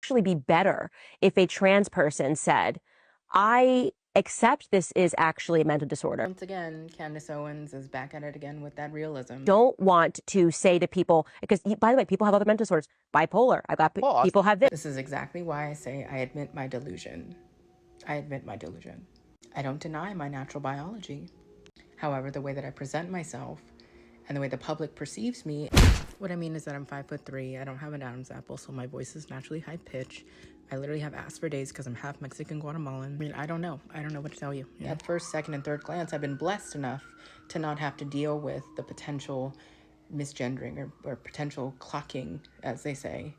actually be better if a trans person said, I accept this is actually a mental disorder. Once again, Candace Owens is back at it again with that realism. Don't want to say to people, because by the way, people have other mental disorders. Bipolar. I've got people have this. This is exactly why I say I admit my delusion. I admit my delusion. I don't deny my natural biology. However, the way that I present myself and the way the public perceives me, what I mean is that I'm 5'3". I don't have an Adam's apple, so my voice is naturally high pitch. I literally have asked for days because I'm half Mexican Guatemalan. I mean, I don't know what to tell you. At first, second, and third glance, I've been blessed enough to not have to deal with the potential misgendering or potential clocking, as they say,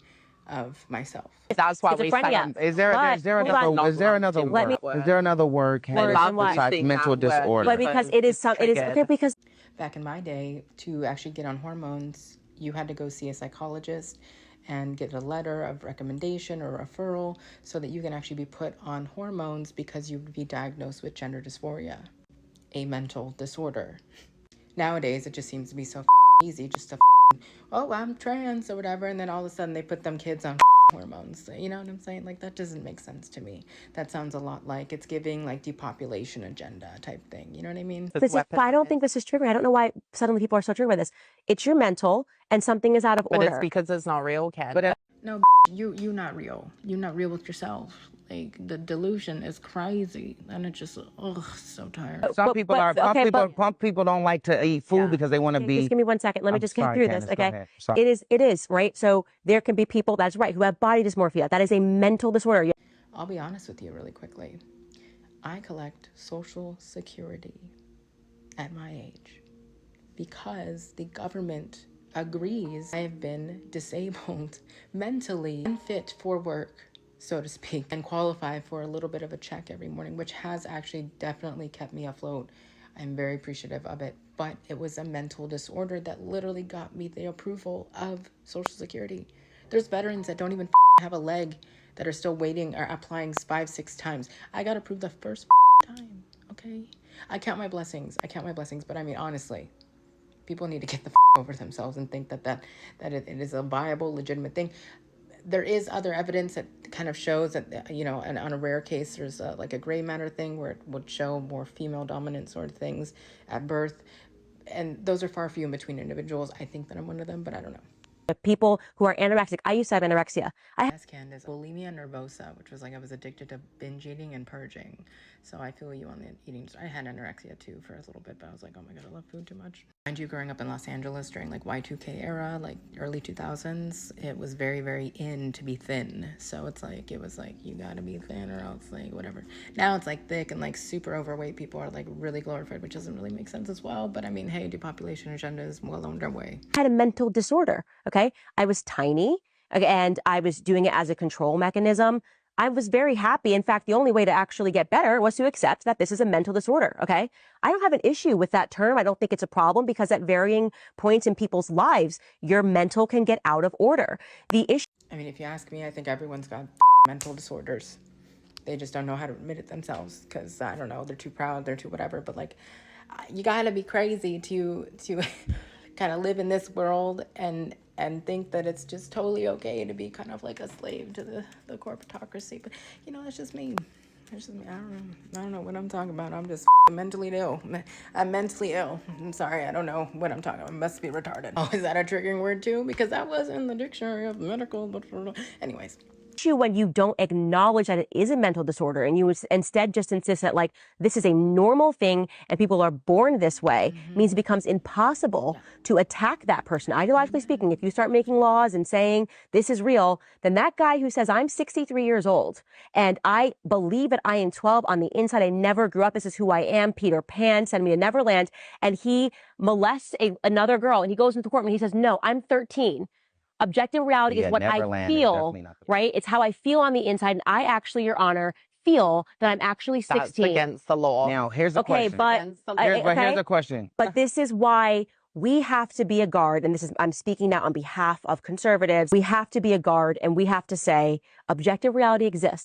of myself. That's why we said, is there another word, Candace, besides mental disorder? But because it is okay, because back in my day, to actually get on hormones, you had to go see a psychologist and get a letter of recommendation or referral so that you can actually be put on hormones because you would be diagnosed with gender dysphoria, a mental disorder. Nowadays, it just seems to be so easy just to oh, I'm trans or whatever, and then all of a sudden they put them kids on hormones. You know what I'm saying? Like, that doesn't make sense to me. That sounds a lot like it's giving like depopulation agenda type thing. You know what I mean? But I don't think this is triggering. I don't know why suddenly people are so triggered by this. It's your mental, and something is out of order. But it's because it's not real, Ken. But no, you're not real. You're not real with yourself. Like, the delusion is crazy, and it's just so tired. Some people don't like to eat food because they want to be. Just give me 1 second. Let me just get through this, okay? It is right. So there can be people, that's right, who have body dysmorphia. That is a mental disorder. I'll be honest with you really quickly. I collect Social Security at my age because the government agrees I have been disabled, mentally unfit for work, so to speak, and qualify for a little bit of a check every morning, which has actually definitely kept me afloat. I'm very appreciative of it, but it was a mental disorder that literally got me the approval of Social Security. There's veterans that don't even have a leg that are still waiting or applying 5-6 times. I got approved the first time, okay? I count my blessings, but I mean, honestly, people need to get the over themselves and think that it is a viable, legitimate thing. There is other evidence that kind of shows that, you know, and on a rare case, there's like a gray matter thing where it would show more female dominant sort of things at birth. And those are far few in between individuals. I think that I'm one of them, but I don't know. People who are anorexic. I used to have anorexia. Yes, Candace, bulimia nervosa, which was like I was addicted to binge eating and purging. So I feel you on the eating. I had anorexia too for a little bit, but I was like, oh my God, I love food too much. Mind you, growing up in Los Angeles during like Y2K era, like early 2000s, it was very, very in to be thin. So it's like, it was like, you gotta be thin or else like whatever. Now it's like thick and like super overweight people are like really glorified, which doesn't really make sense as well. But I mean, hey, depopulation agenda is well on their way. I had a mental disorder, okay? I was tiny, and I was doing it as a control mechanism. I was very happy. In fact, the only way to actually get better was to accept that this is a mental disorder, okay? I don't have an issue with that term. I don't think it's a problem because at varying points in people's lives, your mental can get out of order. The issue... I mean, if you ask me, I think everyone's got mental disorders. They just don't know how to admit it themselves because, I don't know, they're too proud, they're too whatever. But, like, you gotta be crazy to kind of live in this world and think that it's just totally okay to be kind of like a slave to the corporatocracy. But, you know, that's just me. That's just me. I don't know what I'm talking about. I'm just mentally ill. I'm mentally ill. I'm sorry. I don't know what I'm talking about. I must be retarded. Oh, is that a triggering word too? Because that was in the dictionary of medical. Anyways. When you don't acknowledge that it is a mental disorder and you instead just insist that like this is a normal thing and people are born this way, means it becomes impossible to attack that person. Ideologically speaking, if you start making laws and saying this is real, then that guy who says I'm 63 years old and I believe that I am 12 on the inside, I never grew up, this is who I am, Peter Pan, send me to Neverland, and he molests another girl and he goes into the courtroom and he says, no, I'm 13. Objective reality is what Neverland I feel, right? It's how I feel on the inside. And I actually, Your Honor, feel that I'm actually 16. That's against the law. Now, here's the question. Here's the question. But this is why we have to be a guard. And I'm speaking now on behalf of conservatives. We have to be a guard and we have to say objective reality exists.